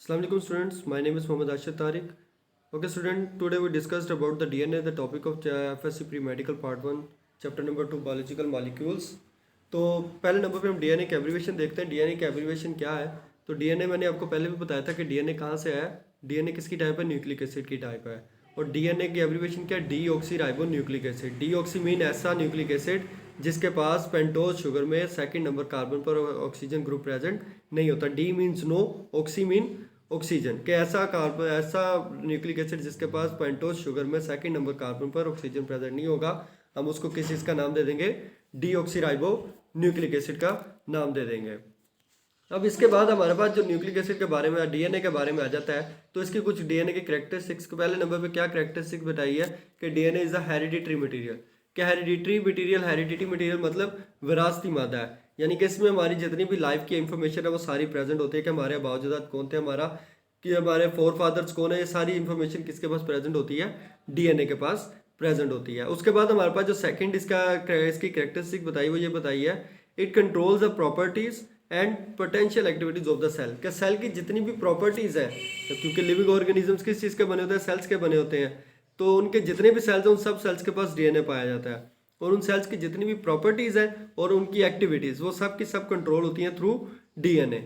Assalamualaikum students, my name is Mohammad Ashad Tariq. Okay student, today we discussed about the DNA, the topic of FSC Pre-Medical Part 1, Chapter number 2 Biological Molecules. तो पहले number पे हम DNA की abbreviation देखते हैं। DNA की abbreviation क्या है? तो डीएनए मैंने आपको पहले भी बताया था कि डीएनए कहाँ से आया। डीएनए किसकी टाइप है? न्यूक्लिक एसिड की टाइप है। और डीएनए की एब्रीवेशन क्या है? Deoxy ribo nucleic acid. Deoxy mean ऐसा न्यूक्लिक एसिड जिसके पास पेंटोज शुगर में सेकंड नंबर कार्बन पर ऑक्सीजन ग्रुप प्रेजेंट नहीं होता। D means no, oxy mean oxygen के ऐसा कार्बन ऐसा न्यूक्लिक एसिड जिसके पास पेंटोज शुगर में सेकंड नंबर कार्बन पर ऑक्सीजन प्रेजेंट नहीं होगा, हम उसको किस चीज़ का नाम दे देंगे? डीऑक्सीराइबो न्यूक्लिक एसिड का नाम दे देंगे। अब इसके बाद हमारे पास जो न्यूक्लिक एसिड के बारे में डीएनए के बारे में आ जाता है, तो इसकी कुछ डीएनए की कैरेक्टरिस्टिक्स को पहले नंबर पे क्या कैरेक्टरिस्टिक बताई है कि DNA is a hereditary material. क्या हेरिडिटरी मटेरियल? हेरिडिटरी मटेरियल मतलब विरासती मादा है, यानी कि इसमें हमारी जितनी भी लाइफ की इंफॉर्मेशन है वो सारी प्रेजेंट होती है कि हमारे आबाओजाद कौन थे, हमारे फोर फादर्स कौन है, ये सारी इंफॉर्मेशन किसके पास प्रेजेंट होती है? डीएनए के पास प्रेजेंट होती है। उसके बाद हमारे पास जो सेकंड इसकी कैरेक्टरिस्टिक बताई वो ये बताई है, it controls the properties and potential activities of the cell. क्या सेल की जितनी भी प्रॉपर्टीज है, तो क्योंकि लिविंग ऑर्गेनिजम्स किस चीज़ के बने होते हैं? सेल्स के बने होते हैं। तो उनके जितने भी सेल्स हैं उन सब सेल्स के पास डीएनए पाया जाता है, और उन सेल्स की जितनी भी प्रॉपर्टीज हैं और उनकी एक्टिविटीज वो सब की सब कंट्रोल होती हैं थ्रू डीएनए।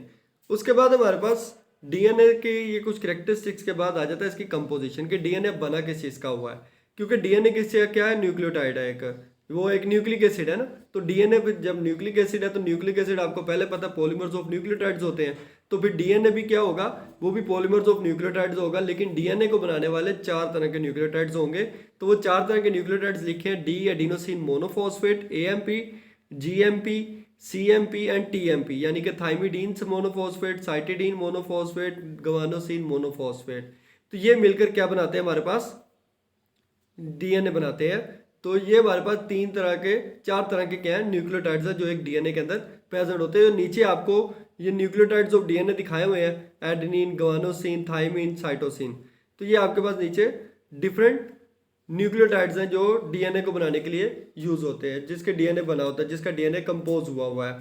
उसके बाद हमारे पास डीएनए के ये कुछ कैरेक्टरिस्टिक्स के बाद आ जाता है इसकी कंपोजिशन, कि डीएनए बना किस चीज़ का हुआ है। क्योंकि डीएनए किस चीज़ क्या है? न्यूक्लियोटाइड है, वो एक न्यूक्लिक एसिड है ना। तो डीएनए पे जब न्यूक्लिक एसिड है तो न्यूक्लिक एसिड आपको पहले पता पॉलीमर्स ऑफ न्यूक्लियोटाइड्स होते हैं, तो फिर डीएनए भी क्या होगा? वो भी पॉलीमर्स ऑफ न्यूक्लियोटाइड्स होगा। लेकिन डीएनए को बनाने वाले 4 तरह के न्यूक्लियोटाइड्स होंगे। तो वो 4 तरह के न्यूक्लियोटाइड्स लिखे हैं: D adenosine monophosphate, AMP, GMP, CMP and TMP, यानी कि thymidine monophosphate, cytidine monophosphate, guanosine monophosphate. तो ये मिलकर क्या बनाते हैं? हमारे पास डीएनए बनाते हैं। तो ये हमारे पास 4 तरह के क्या है? न्यूक्लियोटाइड्स है जो एक डीएनए के अंदर प्रेजेंट होते हैं। नीचे आपको ये न्यूक्लियोटाइड्स ऑफ डीएनए दिखाए हुए हैं, एडेनिन, गवानोसिन, थाइमिन, साइटोसिन। तो ये आपके पास नीचे डिफरेंट न्यूक्लियोटाइड्स हैं जो डीएनए को बनाने के लिए यूज होते हैं, जिसके डीएनए बना होता है, जिसका डीएनए कंपोज हुआ है।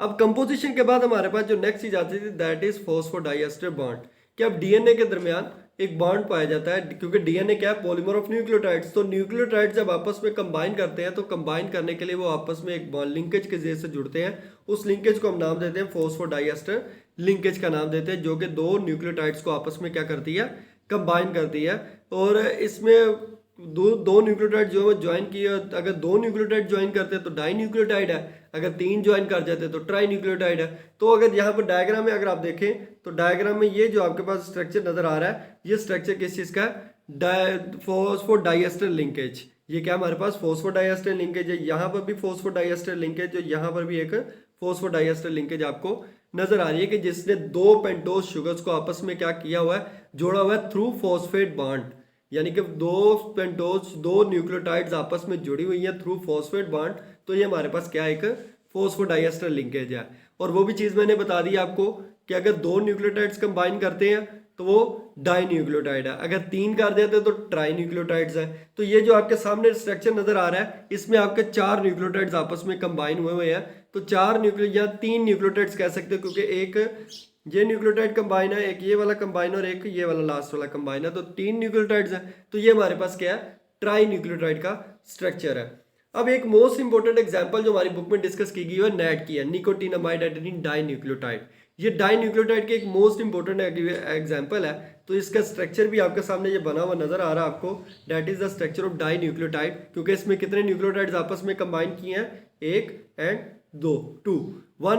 अब कंपोजिशन के बाद हमारे पास जो नेक्स्ट चीज आती थी दैट इज फॉस्फोडाइएस्टर बॉन्ड। कि अब डीएनए के दरमियान एक बॉन्ड पाया जाता है, क्योंकि डीएनए क्या है? Polymer of nucleotides. तो न्यूक्लियोटाइड्स जब आपस में कंबाइन करते हैं तो कंबाइन करने के लिए वो आपस में एक बॉन्ड लिंकेज के जरिए से जुड़ते हैं। उस लिंकेज को हम नाम देते हैं फॉस्फोडाइएस्टर लिंकेज का नाम देते हैं, जो कि 2 न्यूक्लियोटाइड्स को आपस में क्या करती है? कंबाइन करती है। और इसमें दो न्यूक्लियोटाइड जो है ज्वाइन किए, अगर 2 न्यूक्लियोटाइड ज्वाइन करते हैं तो डाई न्यूक्लियोटाइड है, अगर 3 ज्वाइन कर जाते हैं तो ट्राई न्यूक्लियोटाइड है। तो अगर यहाँ पर डायग्राम में अगर आप देखें तो डायग्राम में ये जो आपके पास स्ट्रक्चर नजर आ रहा है, ये स्ट्रक्चर किस चीज का है? Phosphodiester linkage. ये क्या हमारे पास? फॉस्फोडाइएस्टर लिंकेज है। यहाँ पर भी फॉस्फोडाइएस्टर लिंकेज, यहाँ पर भी एक फॉस्फोडाइएस्टर लिंकेज आपको नजर आ रही है, कि जिसने 2 पेंटोज शुगर्स को आपस में क्या किया हुआ है? जोड़ा हुआ है थ्रू फॉस्फेट बॉन्ड। यानी कि 2 न्यूक्लियोटाइड्स आपस में जुड़ी हुई है थ्रू फॉस्फेट बॉन्ड। तो ये हमारे पास क्या एक फॉस्फोडाइएस्टर लिंकेज है। और वो भी चीज मैंने बता दी आपको कि अगर 2 न्यूक्लियोटाइड्स कंबाइन करते हैं तो वो डाई न्यूक्लियोटाइड है, अगर 3 कर देते हैं तो ट्राई न्यूक्लियोटाइड्स है। तो ये जो आपके सामने स्ट्रक्चर नजर आ रहा है, इसमें आपके 4 न्यूक्लियोटाइड्स आपस में कंबाइन हुए हैं। तो 4 न्यूक्लियो या 3 न्यूक्लियोटाइड्स कह सकते हो, क्योंकि एक ये न्यूक्लियोटाइड कंबाइन है, एक ये वाला कंबाइन और एक ये वाला लास्ट वाला कंबाइन है। तो 3 न्यूक्लियोटाइड्स हैं। तो ये हमारे पास क्या है? ट्राई न्यूक्लियोटाइड का स्ट्रक्चर है। अब एक मोस्ट इंपोर्टेंट एग्जांपल जो हमारी बुक में डिस्कस की गई है नैट की है, निकोटिनामाइड एडेनिन डाई न्यूक्लियोटाइड। ये डाई न्यूक्लियोटाइड के एक मोस्ट इंपोर्टेंट एग्जांपल है। तो इसका स्ट्रक्चर भी आपके सामने ये बना हुआ नजर आ रहा है आपको, that is the structure of di nucleotide. क्योंकि इसमें कितने न्यूक्लियोटाइड्स आपस में कंबाइन किए हैं? 1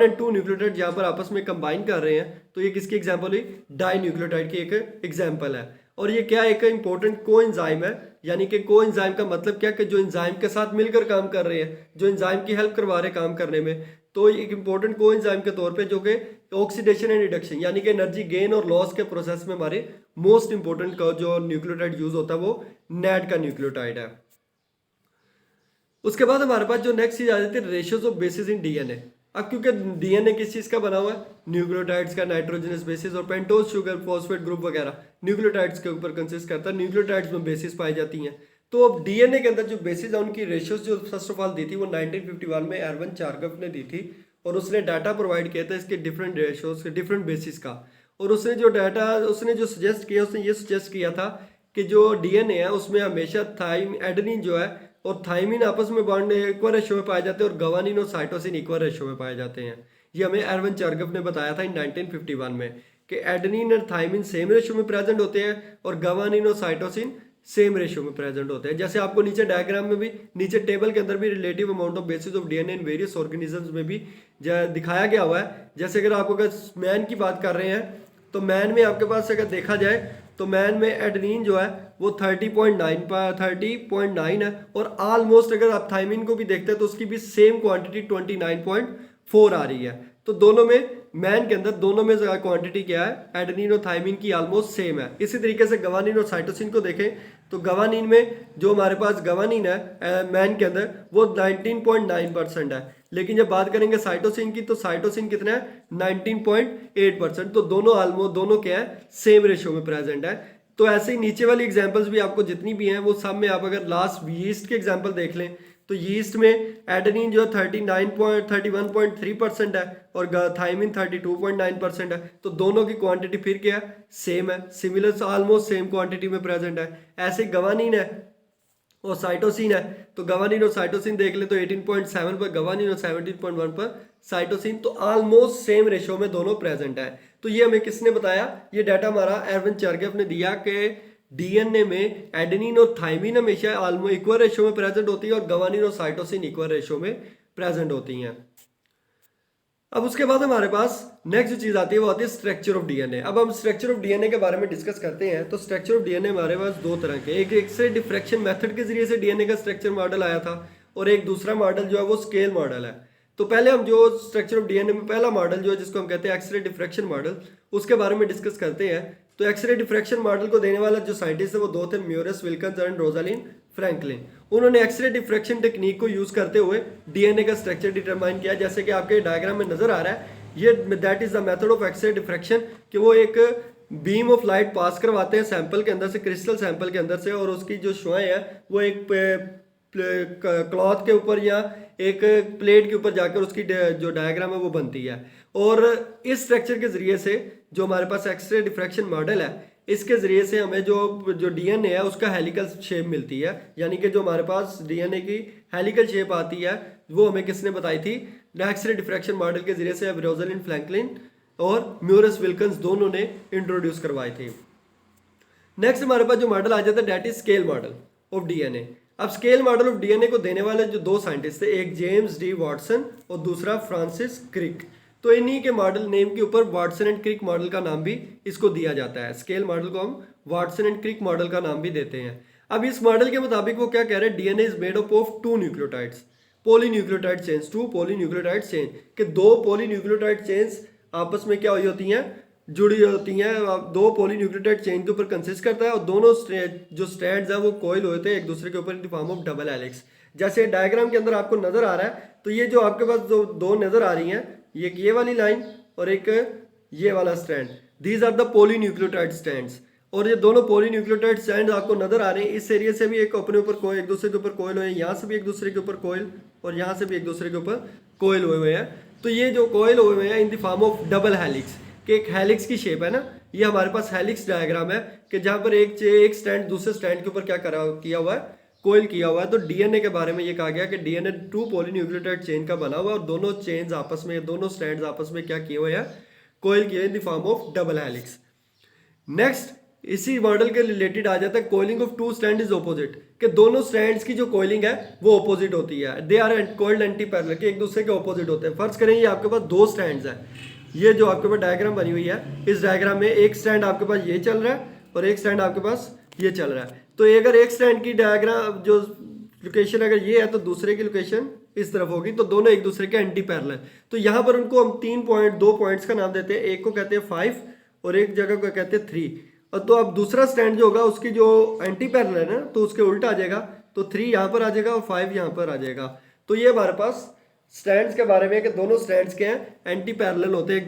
एंड 2 न्यूक्लियोटाइड यहाँ पर आपस में कंबाइन कर रहे हैं। तो ये किसकी एग्जांपल हुई? डाई न्यूक्लियोटाइड की एक एग्जांपल है। और ये क्या एक इंपॉर्टेंट कोएंजाइम है, यानी कि कोएंजाइम का मतलब क्या? कि जो एंजाइम के साथ मिलकर काम कर रहे हैं, जो एंजाइम की हेल्प करवा रहे हैं काम करने में। तो एक इंपॉर्टेंट कोएंजाइम के तौर पे जो कि ऑक्सीडेशन एंड रिडक्शन यानी कि एनर्जी गेन और लॉस के प्रोसेस में हमारे मोस्ट इंपॉर्टेंट का जो न्यूक्लियोटाइड यूज होता है वो नैट का न्यूक्लियोटाइड है। उसके बाद हमारे पास जो नेक्स्ट चीज आ जाती है ratios of basis in DNA. अब क्योंकि डीएनए किस चीज का बना हुआ है? न्यूक्लियोटाइड्स का, नाइट्रोजनस बेसिस और पेंटोज शुगर फॉस्फेट ग्रुप वगैरह न्यूक्लियोटाइड्स के ऊपर कंसिस्ट करता है। न्यूक्लियोटाइड्स में बेसिस पाई जाती हैं। तो अब डीएनए के अंदर जो बेसिस है उनकी रेशियोज जो फर्स्ट ऑफ ऑल दी थी वो 1951 में एरवन चार्गफ ने दी थी, और उसने डाटा प्रोवाइड किया था इसके डिफरेंट रेशियोज के डिफरेंट बेसिस का। और उसने जो डाटा उसने जो सजेस्ट किया, उसने ये सजेस्ट किया था कि जो डीएनए है उसमें हमेशा एडेनिन जो है और थाइमिन आपस में बॉन्ड इक्वल रेशो में पाए जाते हैं और गवानिन और साइटोसिन इक्वल रेशो में पाए जाते हैं। ये हमें एरवन चार्गफ ने बताया था इन 1951 में कि एडेनिन और थाइमिन सेम रेशो में प्रेजेंट होते हैं और गवानिन और साइटोसिन सेम रेशो में प्रेजेंट होते हैं। जैसे आपको नीचे डायग्राम में भी, नीचे टेबल के अंदर भी relative amount of basis of DNA in various organisms में भी दिखाया गया हुआ है। जैसे अगर आप अगर मैन की बात कर रहे हैं तो मैन में आपके पास अगर देखा जाए तो मैन में एडेनिन जो है वो 30.9 है और ऑलमोस्ट अगर आप थाइमिन को भी देखते हैं तो उसकी भी सेम क्वांटिटी 29.4 आ रही है। तो दोनों में, मैन के अंदर दोनों में क्वांटिटी क्या है, एडेनिन और थाइमिन की ऑलमोस्ट सेम है। इसी तरीके से गवानिन और साइटोसिन को देखें तो गवानिन में जो हमारे पास गवानिन है मैन के अंदर वो 19.9% है, लेकिन जब बात करेंगे साइटोसिन की तो साइटोसिन कितना है 19.8%। तो दोनों ऑलमोस्ट दोनों क्या है, सेम रेशो में प्रेजेंट है। तो ऐसे ही नीचे वाली एग्जांपल्स भी आपको जितनी भी हैं वो सब में आप अगर लास्ट यीस्ट के एग्जांपल देख लें तो यीस्ट में एडेनिन जो 31.3% है और थाइमिन 32.9% है। तो दोनों की क्वांटिटी फिर क्या है, सेम है, सिमिलर ऑलमोस्ट सेम क्वांटिटी में प्रेजेंट है। ऐसे गवानिन है और साइटोसिन है तो गवानिन और साइटोसिन देख ले तो 18.7 पर गवानिन और 17.1 पर साइटोसिन, तो ऑलमोस्ट सेम रेशो में दोनों प्रेजेंट है। तो ये हमें किसने बताया, ये डाटा हमारा एरवन चार्गफ ने दिया कि डीएनए में एडेनिन और थाइमिन हमेशा ऑलमोस्ट इक्वल रेशो में प्रेजेंट होती है और गवानिन और साइटोसिन इक्वल रेशो में प्रेजेंट होती हैं। अब उसके बाद हमारे पास नेक्स्ट जो चीज़ आती है वो आती है स्ट्रक्चर ऑफ डीएनए। अब हम स्ट्रक्चर ऑफ डीएनए के बारे में डिस्कस करते हैं। तो स्ट्रक्चर ऑफ डीएनए हमारे पास दो तरह के, एक एक्सरे डिफ्रैक्शन मेथड के जरिए से डीएनए का स्ट्रक्चर मॉडल आया था और एक दूसरा मॉडल जो है वो स्केल मॉडल है। तो पहले हम जो स्ट्रक्चर ऑफ डीएनए में पहला मॉडल जो है जिसको हम कहते हैं एक्सरे डिफ्रैक्शन मॉडल, उसके बारे में डिस्कस करते हैं। तो एक्सरे डिफ्रैक्शन मॉडल को देने वाला जो साइंटिस्ट है वो दो थे, म्यूरस विल्किंस एंड रोजालिन फ्रैंकलिन। उन्होंने एक्सरे डिफ्रैक्शन टेक्निक को यूज करते हुए डीएनए का स्ट्रक्चर डिटरमाइन किया। जैसे कि आपके डायग्राम में नजर आ रहा है, ये that is the method of X-ray diffraction कि वो एक बीम ऑफ लाइट पास करवाते हैं सैंपल के अंदर से, क्रिस्टल सैंपल के अंदर से, और उसकी जो शुआएं हैं वो एक क्लॉथ के ऊपर या एक प्लेट के ऊपर जाकर उसकी जो डायग्राम है वो बनती है। और इस स्ट्रक्चर के जरिए से जो हमारे पास एक्सरे डिफ्रैक्शन मॉडल है, इसके जरिए से हमें जो डीएनए है उसका हेलिकल शेप मिलती है। यानी कि जो हमारे पास डीएनए की हेलिकल शेप आती है वो हमें किसने बताई थी, एक्सरे डिफ्रैक्शन मॉडल के जरिए से रोजालिन फ्रैंकलिन और म्यूरस विल्किंस दोनों ने इंट्रोड्यूस करवाई थी। नेक्स्ट हमारे पास जो मॉडल आ जाता है that is scale model of DNA. अब स्केल मॉडल ऑफ डीएनए को देने वाले जो दो साइंटिस्ट थे, एक जेम्स डी वाटसन और दूसरा फ्रांसिस क्रिक। तो इन्हीं के मॉडल नेम के ऊपर वाटसन एंड क्रिक मॉडल का नाम भी इसको दिया जाता है। स्केल मॉडल को हम वाटसन एंड क्रिक मॉडल का नाम भी देते हैं। अब इस मॉडल के मुताबिक वो क्या कह रहे हैं, DNA is made up of two nucleotides, polynucleotide chains, two polynucleotide chain, कि दो पॉलीन्यूक्लियोटाइड चेन्स आपस में क्या हुई होती हैं, जुड़ी होती हैं। दो पॉलीन्यूक्लियोटाइड चेन के ऊपर कंसिस्ट करता है और दोनों जो स्ट्रैंड्स हैं वो कॉइल होते हैं एक दूसरे के ऊपर in the form of double helix. जैसे डायग्राम के अंदर आपको नजर आ रहा है, तो ये जो आपके पास जो दो नजर आ रही हैं, एक ये वाली लाइन और एक ये वाला strand, these are the polynucleotide strands. और ये दोनों पॉलीन्यूक्लियोटाइड स्ट्रैंड आपको नजर आ रहे हैं। इस एरिया से भी एक अपने ऊपर कोई एक दूसरे के ऊपर कोयल हुए हैं, यहाँ से भी एक दूसरे के ऊपर कोयल और यहाँ से भी एक दूसरे के ऊपर कोयल हुए हैं। तो ये जो कोयल हुए हैं in the form of double helix, कि एक हेलिक्स की शेप है ना, ये हमारे पास हेलिक्स डायग्राम है कि जहाँ पर एक स्टैंड दूसरे स्टैंड के ऊपर क्या किया हुआ है, कोयल किया हुआ है। तो डीएनए के बारे में ये कहा गया कि डीएनए टू पॉलीन्यूक्लियोटाइड चेन का बना हुआ है और दोनों चेन्स आपस में, दोनों स्ट्रैंड्स आपस में क्या किए हुए हैं, कोयल किए in the form of double helix. Next इसी मॉडल के रिलेटेड आ जाता है coiling of two strand is opposite, कि दोनों स्ट्रैंड्स की जो कोइलिंग है वो ऑपोजिट होती है। They are coiled anti parallel, कि एक दूसरे के ऑपोजिट होते हैं। फर्ज करें ये आपके पास दो स्ट्रैंड्स हैं, ये जो आपके पास डायग्राम बनी हुई है, इस डायग्राम में एक स्ट्रैंड आपके पास ये चल रहा है और एक स्ट्रैंड आपके पास ये चल रहा है। तो अगर एक स्ट्रैंड की डायग्राम जो लोकेशन अगर ये है तो दूसरे की लोकेशन इस तरफ होगी, तो दोनों एक दूसरे के एंटी पैरेलल। तो यहाँ पर उनको हम 2 पॉइंट्स का नाम देते हैं, एक को कहते हैं 5 और एक जगह को कहते हैं 3। और तो अब दूसरा स्टैंड जो होगा उसकी जो एंटी पैरेलल है ना, तो उसके उल्टा आ जाएगा, तो 3 यहाँ पर आ जाएगा और 5 यहाँ पर आ जाएगा। तो ये हमारे पास स्टैंड्स के बारे में कि दोनों स्टैंड्स के हैं एंटी पैरेलल होते हैं, एक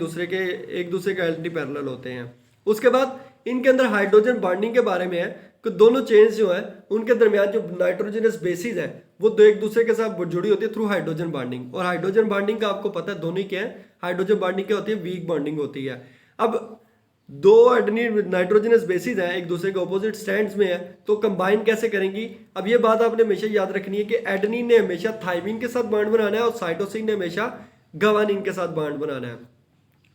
दूसरे के एंटी पैरेलल होते हैं। उसके बाद इनके अंदर हाइड्रोजन बॉन्डिंग के बारे में है कि दोनों चेन्स जो है उनके दरमियान जो नाइट्रोजनस बेसिस है वो दो एक दूसरे के साथ जुड़ी होती है थ्रू हाइड्रोजन बॉन्डिंग। और हाइड्रोजन बॉन्डिंग का आपको पता है दोनों क्या है, हाइड्रोजन बॉन्डिंग क्या होती है, वीक बॉन्डिंग होती है। अब दो एडेनिन नाइट्रोजनस बेसिस हैं, एक दूसरे के ऑपोजिट स्टैंड्स में है, तो कंबाइन कैसे करेंगी? अब ये बात आपने हमेशा याद रखनी है कि एडेनिन ने हमेशा थाइमिन के साथ बॉन्ड बनाना है और साइटोसिन ने हमेशा गवानिन के साथ बॉन्ड बनाना है।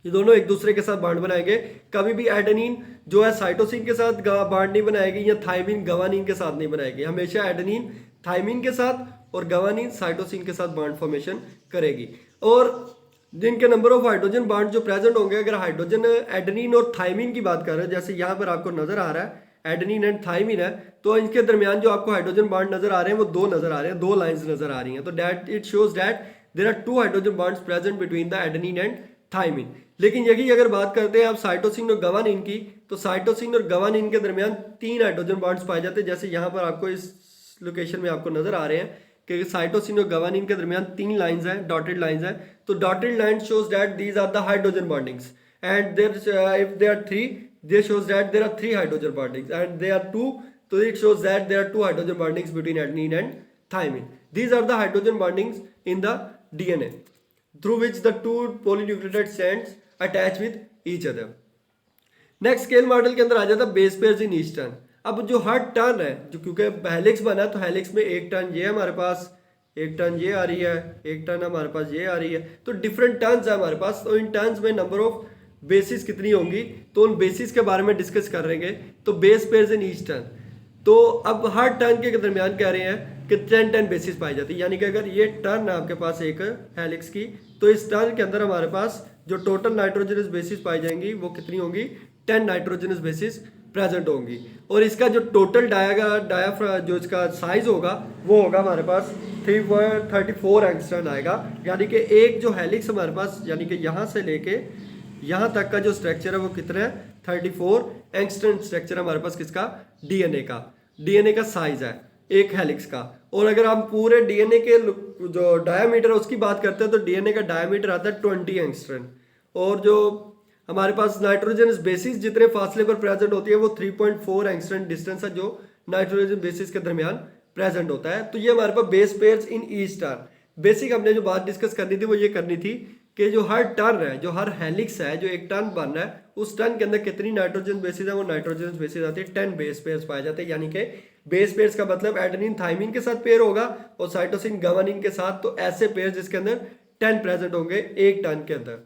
ये दोनों एक दूसरे के साथ बॉन्ड बनाएंगे। कभी भी एडेनिन जो है साइटोसिन के साथ बॉन्ड नहीं बनाएगी या थाइमिन गवानिन के साथ नहीं बनाएगी। हमेशा एडेनिन थाइमिन के साथ और गवानिन साइटोसिन के साथ बॉन्ड फॉर्मेशन करेगी। और जिनके नंबर ऑफ हाइड्रोजन बॉन्ड जो प्रेजेंट होंगे, अगर हाइड्रोजन एडेनिन और थाइमिन की बात कर रहे हैं, जैसे यहाँ पर आपको नजर आ रहा है एडेनिन एंड थाइमिन है, तो इनके दरमियान जो आपको हाइड्रोजन बॉन्ड नजर आ रहे हैं वो दो नजर आ रहे हैं, दो लाइंस नजर आ रही हैं। तो that it shows that there are two hydrogen bonds present between the adenine and thymine. लेकिन यही अगर बात करते हैं आप साइटोसिन और गवानिन की, तो साइटोसिन और गवानिन के दरमियान 3 हाइड्रोजन बॉन्ड्स पाए जाते हैं। जैसे यहाँ पर आपको इस लोकेशन में आपको नजर आ रहे हैं कि साइटोसिन और गवानिन के दरमियान 3 लाइंस हैं, डॉटेड लाइंस हैं। तो dotted line shows that these are the hydrogen bondings and there if they are 3 they shows that there are 3 hydrogen bondings and they are 2, तो it shows that there are 2 hydrogen bondings between adenine and thymine. These are the hydrogen bondings in the DNA through which the two polynucleotide strands attach with each other. Next scale model के अंदर आ जाता है base pairs in each turn. अब जो हर turn है, जो क्योंकि helix बना है तो हेलिक्स में एक टर्न ये हमारे पास, एक टर्न ये आ रही है, एक टर्न हमारे पास ये आ रही है, तो डिफरेंट टर्न्स है हमारे पास। तो इन टर्न्स में नंबर ऑफ बेसिस कितनी होंगी, तो उन बेसिस के बारे में डिस्कस कर रहेंगे। तो base pairs in each turn, तो अब हर टर्न के दरमियान कह रहे हैं कि 10 बेसिस पाई जाती है। यानी कि अगर ये टर्न है आपके पास एक हेलिक्स की, तो इस टर्न के अंदर हमारे पास जो टोटल नाइट्रोजनस बेसिस पाई जाएंगी वो कितनी होंगी, 10 नाइट्रोजनस बेसिस प्रेजेंट होंगी। और इसका जो टोटल जो इसका साइज होगा वो होगा हमारे पास 334 एंगस्ट्रॉन आएगा। यानी कि एक जो हेलिक्स हमारे पास, यानी कि यहाँ से लेके यहाँ तक का जो स्ट्रक्चर है वो कितना है, 34 एंगस्ट्रॉन स्ट्रक्चर हमारे पास किसका, डीएनए का साइज है एक हेलिक्स का। और अगर हम पूरे डीएनए के जो डायामीटर है उसकी बात करते हैं, तो डीएनए का डायामीटर आता है 20 एंगस्ट्रॉन। और जो हमारे पास नाइट्रोजन बेसिस जितने फासले पर प्रेजेंट होती है वो 3.4 एंगस्ट्रॉन डिस्टेंस है जो नाइट्रोजन बेसिस के दरमियान प्रेजेंट होता है। तो ये हमारे पास base pairs in each turn. Basic हमने जो बात डिस्कस करनी थी वो ये करनी थी कि जो हर टर्न है, जो हर हेलिक्स है, जो एक टर्न बन रहा है, उस टर्न के अंदर कितनी नाइट्रोजन बेसिस है, वो नाइट्रोजन बेसिस आती है 10 बेस पेयर्स पाए जाते हैं। यानी कि बेस पेयर्स का मतलब एडेनिन थाइमिन के साथ पेयर होगा और साइटोसिन गवानिन के साथ। तो ऐसे पेयर जिसके अंदर 10 प्रेजेंट होंगे एक टर्न के अंदर।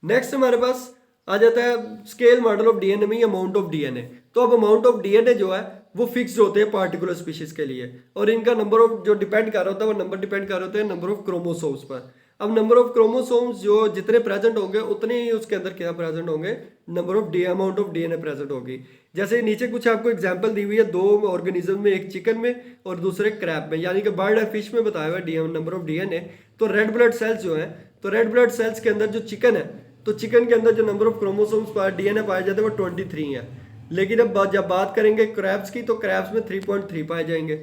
नेक्स्ट हमारे पास आ जाता है स्केल मॉडल ऑफ डीएनए में अमाउंट ऑफ डीएनए। तो अब अमाउंट ऑफ डीएनए जो है वो फिक्स्ड होते हैं पार्टिकुलर स्पीशीज के लिए, और इनका नंबर ऑफ जो डिपेंड कर रहा होता है वो नंबर डिपेंड कर रहे होते हैं नंबर ऑफ क्रोमोसोम्स पर। अब नंबर ऑफ क्रोमोसोम्स जो जितने प्रेजेंट होंगे उतने ही उसके अंदर क्या प्रेजेंट होंगे, number of amount of DNA present होगी। जैसे नीचे कुछ आपको एग्जांपल दी हुई है, 2 ऑर्गेनिज्म में, एक चिकन में और दूसरे क्रैब में, यानी कि बर्ड एंड फिश में बताया हुआ है नंबर ऑफ डीएनए। तो रेड ब्लड सेल्स जो है, तो रेड ब्लड सेल्स के अंदर जो चिकन है, तो चिकन के अंदर जो नंबर ऑफ क्रोमोसोम्स डीएनए पाए जाते हैं वो 23 है। लेकिन अब जब बात करेंगे क्रैब्स की, तो क्रैब्स में 3.3 पाए जाएंगे।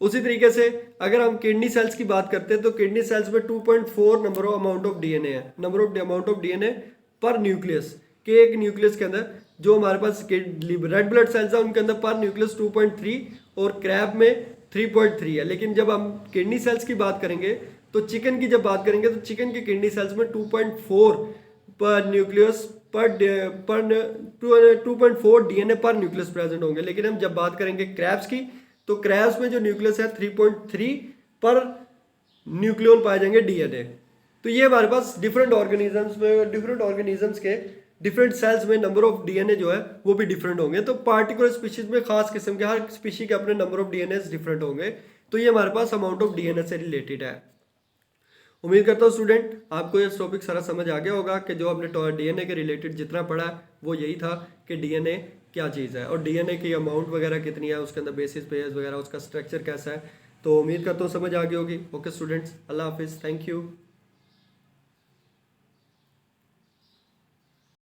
उसी तरीके से अगर हम किडनी सेल्स की बात करते हैं तो किडनी सेल्स में 2.4 number of amount of DNA है, number of amount of DNA पर न्यूक्लियस के एक न्यूक्लियस के अंदर। जो हमारे पास रेड ब्लड सेल्स है उनके अंदर पर न्यूक्लियस 2.3 और क्रैब में 3.3 है। लेकिन जब हम किडनी सेल्स की बात करेंगे, तो चिकन की जब बात करेंगे, तो चिकन की किडनी सेल्स में 2.4 पर न्यूक्लियस पर 2.4 डीएनए पर न्यूक्लियस प्रेजेंट होंगे। लेकिन हम जब बात करेंगे क्रैब्स की, तो क्रैब्स में जो न्यूक्लियस है 3.3 पर न्यूक्लियन पाए जाएंगे डीएनए। तो ये हमारे पास डिफरेंट ऑर्गेनिजम्स के डिफरेंट सेल्स में नंबर ऑफ डीएनए जो है वो भी डिफरेंट होंगे। तो पार्टिकुलर स्पीशीज में खास किस्म के हर स्पीशी के अपने नंबर ऑफ डीएनए डिफरेंट होंगे। तो ये हमारे पास अमाउंट ऑफ डीएनए से रिलेटेड है। उम्मीद करता हूँ स्टूडेंट आपको ये टॉपिक सारा समझ आ गया होगा कि जो आपने डीएनए के रिलेटेड जितना पढ़ा वो यही था कि डीएनए क्या चीज़ है और डीएनए की अमाउंट वगैरह कितनी है, उसके अंदर बेसिस पेयर्स वगैरह, उसका स्ट्रक्चर कैसा है। तो उम्मीद करता हूँ समझ आ गई होगी। ओके स्टूडेंट्स, अल्लाह हाफिज़, थैंक यू।